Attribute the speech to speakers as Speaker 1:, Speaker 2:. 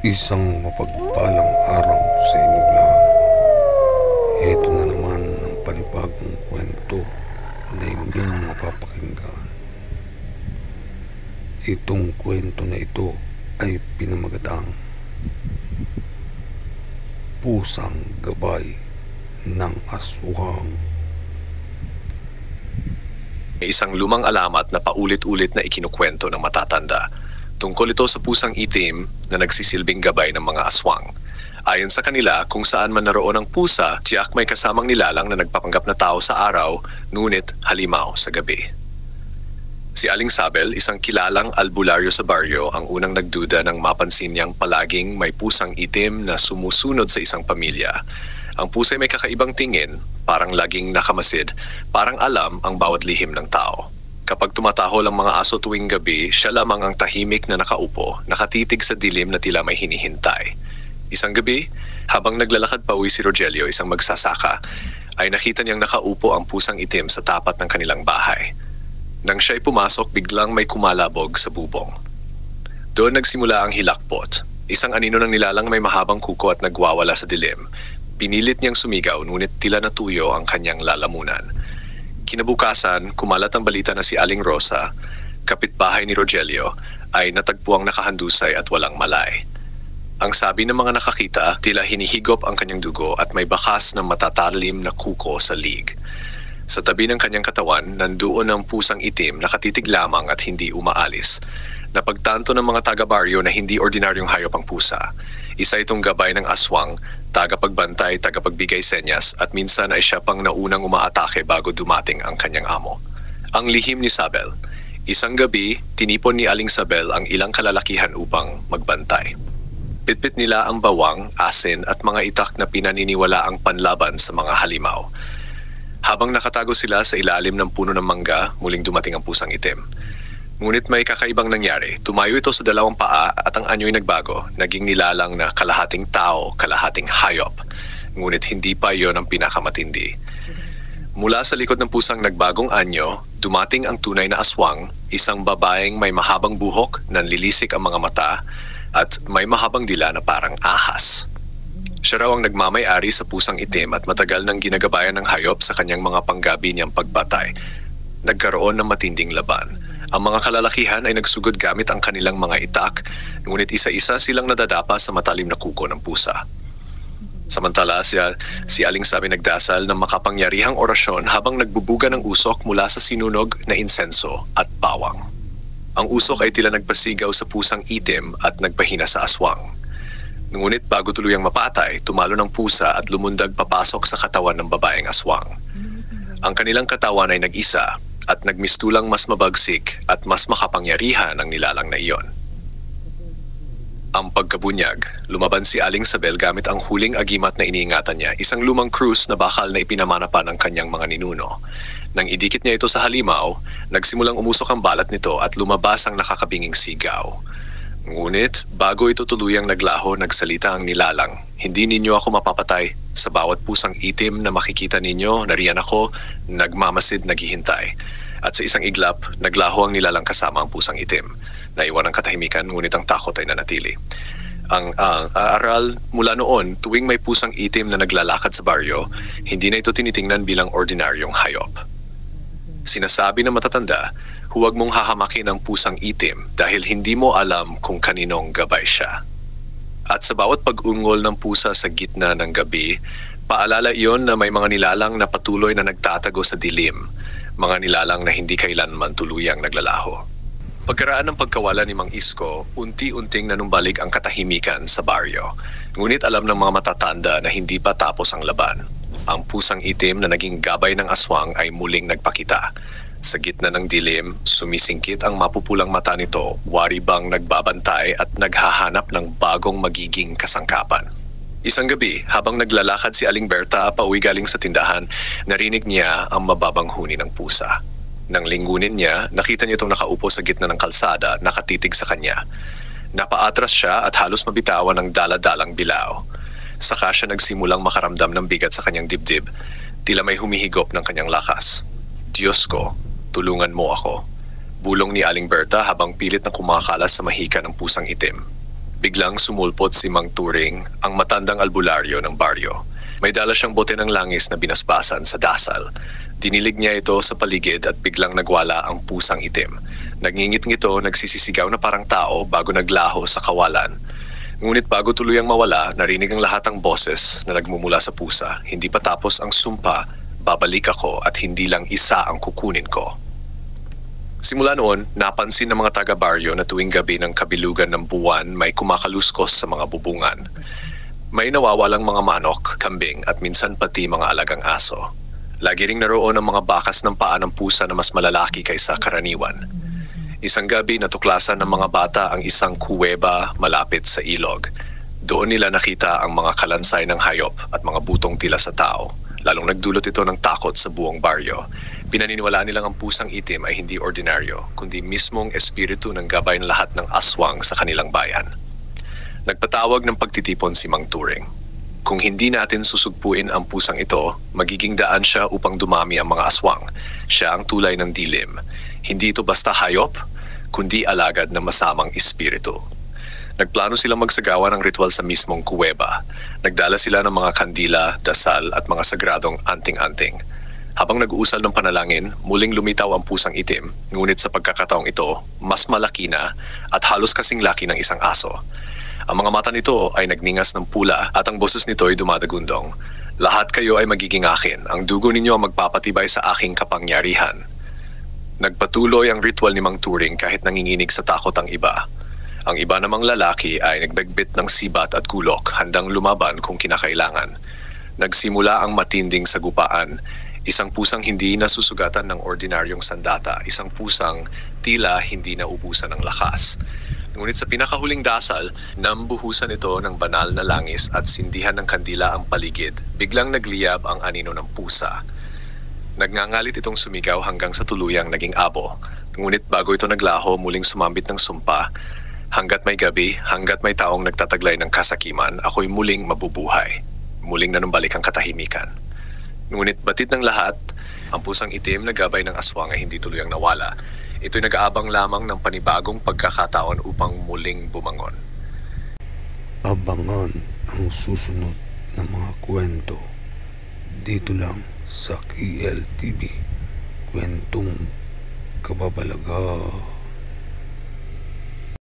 Speaker 1: Isang mapagpalang araw sa inyong lahat. Ito na naman ang panibagong kwento na inyong mapapakinggan. Itong kwento na ito ay pinamagatang Pusang Gabay ng Aswang.
Speaker 2: May isang lumang alamat na paulit-ulit na ikinukwento ng matatanda. Tungkol ito sa pusang itim na nagsisilbing gabay ng mga aswang. Ayon sa kanila, kung saan man naroon ang pusa, tiyak may kasamang nilalang na nagpapanggap na tao sa araw, ngunit halimaw sa gabi. Si Aling Sabel, isang kilalang albularyo sa baryo, ang unang nagduda nang mapansin niyang palaging may pusang itim na sumusunod sa isang pamilya. Ang pusa ay may kakaibang tingin, parang laging nakamasid, parang alam ang bawat lihim ng tao. Kapag tumatahol ang mga aso tuwing gabi, siya lamang ang tahimik na nakaupo, nakatitig sa dilim na tila may hinihintay. Isang gabi, habang naglalakad pauwi si Rogelio, isang magsasaka, ay nakita niyang nakaupo ang pusang itim sa tapat ng kanilang bahay. Nang siya'y pumasok, biglang may kumalabog sa bubong. Doon nagsimula ang hilakbot. Isang anino ng nilalang may mahabang kuko at nagwawala sa dilim. Pinilit niyang sumigaw, ngunit tila natuyo ang kanyang lalamunan. Kinabukasan, kumalat ang balita na si Aling Rosa, kapitbahay ni Rogelio, ay natagpuang nakahandusay at walang malay. Ang sabi ng mga nakakita, tila hinihigop ang kanyang dugo at may bakas ng matatalim na kuko sa lig. Sa tabi ng kanyang katawan, nandoon ang pusang itim, nakatitig lamang at hindi umaalis. Napagtanto ng mga taga-baryo na hindi ordinaryong hayop ang pusa. Isa itong gabay ng aswang, tagapagbantay, tagapagbigay senyas, at minsan ay siya pang naunang umaatake bago dumating ang kanyang amo. Ang lihim ni Sabel. Isang gabi, tinipon ni Aling Sabel ang ilang kalalakihan upang magbantay. Pitpit nila ang bawang, asin at mga itak na pinaniniwala ang panlaban sa mga halimaw. Habang nakatago sila sa ilalim ng puno ng mangga, muling dumating ang pusang itim. Ngunit may kakaibang nangyari. Tumayo ito sa dalawang paa at ang anyo'y nagbago. Naging nilalang na kalahating tao, kalahating hayop. Ngunit hindi pa iyon ang pinakamatindi. Mula sa likod ng pusang nagbagong anyo, dumating ang tunay na aswang, isang babaeng may mahabang buhok, nanlilisik ang mga mata, at may mahabang dila na parang ahas. Siya raw ang nagmamay-ari sa pusang itim at matagal nang ginagabayan ng hayop sa kanyang mga panggabi niyang pagbatay. Nagkaroon ng matinding laban. Ang mga kalalakihan ay nagsugod gamit ang kanilang mga itak, ngunit isa-isa silang nadadapa sa matalim na kuko ng pusa. Samantala, si Aling Sabel nagdasal ng makapangyarihang orasyon habang nagbubuga ng usok mula sa sinunog na insenso at bawang. Ang usok ay tila nagpasigaw sa pusang itim at nagpahina sa aswang. Ngunit bago tuluyang mapatay, tumalo ng pusa at lumundag papasok sa katawan ng babaeng aswang. Ang kanilang katawan ay nag-isa at nagmistulang mas mabagsik at mas makapangyarihan ang nilalang na iyon. Ang pagkabunyag, lumaban si Aling Sabel gamit ang huling agimat na iniingatan niya, isang lumang krus na bakal na ipinamana pa ng kanyang mga ninuno. Nang idikit niya ito sa halimaw, nagsimulang umusok ang balat nito at lumabas ang nakakabinging sigaw. Ngunit, bago ito tuluyang naglaho, nagsalita ang nilalang, "Hindi ninyo ako mapapatay. Sa bawat pusang itim na makikita ninyo, nariyan ako, nagmamasid, naghihintay." At sa isang iglap, naglaho ang nilalang kasama ang pusang itim. Naiwan ang katahimikan, ngunit ang takot ay nanatili. Ang aral mula noon, tuwing may pusang itim na naglalakad sa baryo, hindi na ito tinitingnan bilang ordinaryong hayop. Sinasabi ng matatanda, huwag mong hahamakin ang pusang itim dahil hindi mo alam kung kaninong gabay siya. At sa bawat pag-ungol ng pusa sa gitna ng gabi, paalala iyon na may mga nilalang na patuloy na nagtatago sa dilim, mga nilalang na hindi kailanman tuluyang naglalaho. Pagkaraan ng pagkawala ni Mang Isko, unti-unting nanumbalik ang katahimikan sa baryo. Ngunit alam ng mga matatanda na hindi pa tapos ang laban. Ang pusang itim na naging gabay ng aswang ay muling nagpakita. Sa gitna ng dilim, sumisingkit ang mapupulang mata nito, wari bang nagbabantay at naghahanap ng bagong magiging kasangkapan. Isang gabi, habang naglalakad si Aling Berta pauwi galing sa tindahan, narinig niya ang mababang huni ng pusa. Nang linggunin niya, nakita niya itong nakaupo sa gitna ng kalsada, nakatitig sa kanya. Napaatras siya at halos mabitawan ng daladalang bilao. Saka siya nagsimulang makaramdam ng bigat sa kanyang dibdib, tila may humihigop ng kanyang lakas. "Diyos ko, tulungan mo ako." Bulong ni Aling Berta habang pilit na kumakalas sa mahika ng pusang itim. Biglang sumulpot si Mang Turing, ang matandang albularyo ng baryo. May dala siyang bote ng langis na binasbasan sa dasal. Dinilig niya ito sa paligid at biglang nagwala ang pusang itim. Nagngingit-ngito, nagsisisigaw na parang tao bago naglaho sa kawalan. Ngunit bago tuluyang mawala, narinig ang lahat ng boses na nagmumula sa pusa. Hindi pa tapos ang sumpa, babalik ako at hindi lang isa ang kukunin ko. Simula noon, napansin ng mga taga-baryo na tuwing gabi ng kabilugan ng buwan may kumakaluskos sa mga bubungan. May nawawalang mga manok, kambing at minsan pati mga alagang aso. Lagi ring naroon ang mga bakas ng paa ng pusa na mas malalaki kaysa karaniwan. Isang gabi natuklasan ng mga bata ang isang kuweba malapit sa ilog. Doon nila nakita ang mga kalansay ng hayop at mga butong tila sa tao. Lalong nagdulot ito ng takot sa buong baryo. Pinaniniwalaan nilang ang pusang itim ay hindi ordinaryo, kundi mismong espiritu ng gabay ng lahat ng aswang sa kanilang bayan. Nagpatawag ng pagtitipon si Mang Turing. Kung hindi natin susugpuin ang pusang ito, magiging daan siya upang dumami ang mga aswang. Siya ang tulay ng dilim. Hindi ito basta hayop, kundi alagad ng masamang espiritu. Nagplano silang magsagawa ng ritual sa mismong kuweba. Nagdala sila ng mga kandila, dasal at mga sagradong anting-anting. Habang nag-uusal ng panalangin, muling lumitaw ang pusang itim, ngunit sa pagkakataong ito, mas malaki na at halos kasing laki ng isang aso. Ang mga mata nito ay nagningas ng pula at ang boses nito ay dumadagundong. Lahat kayo ay magiging akin. Ang dugo ninyo ang magpapatibay sa aking kapangyarihan. Nagpatuloy ang ritual ni Mang Turing kahit nanginginig sa takot ang iba. Ang iba namang lalaki ay nagbegbit ng sibat at kulok, handang lumaban kung kinakailangan. Nagsimula ang matinding sagupaan. Isang pusang hindi nasusugatan ng ordinaryong sandata, isang pusang tila hindi naubusan ng lakas. Ngunit sa pinakahuling dasal, nambuhusan ito ng banal na langis at sindihan ng kandila ang paligid. Biglang nagliyab ang anino ng pusa. Nagngangalit itong sumigaw hanggang sa tuluyang naging abo. Ngunit bago ito naglaho, muling sumambit ng sumpa. Hanggat may gabi, hanggat may taong nagtataglay ng kasakiman, ako'y muling mabubuhay. Muling nanumbalik ang katahimikan. Ngunit batid ng lahat, ang pusang itim na gabay ng aswang ay hindi tuluyang nawala. Ito'y nag-aabang lamang ng panibagong pagkakataon upang muling bumangon.
Speaker 1: Abangan ang susunod na mga kwento dito lang sa KLTV, kwentong kababalaga.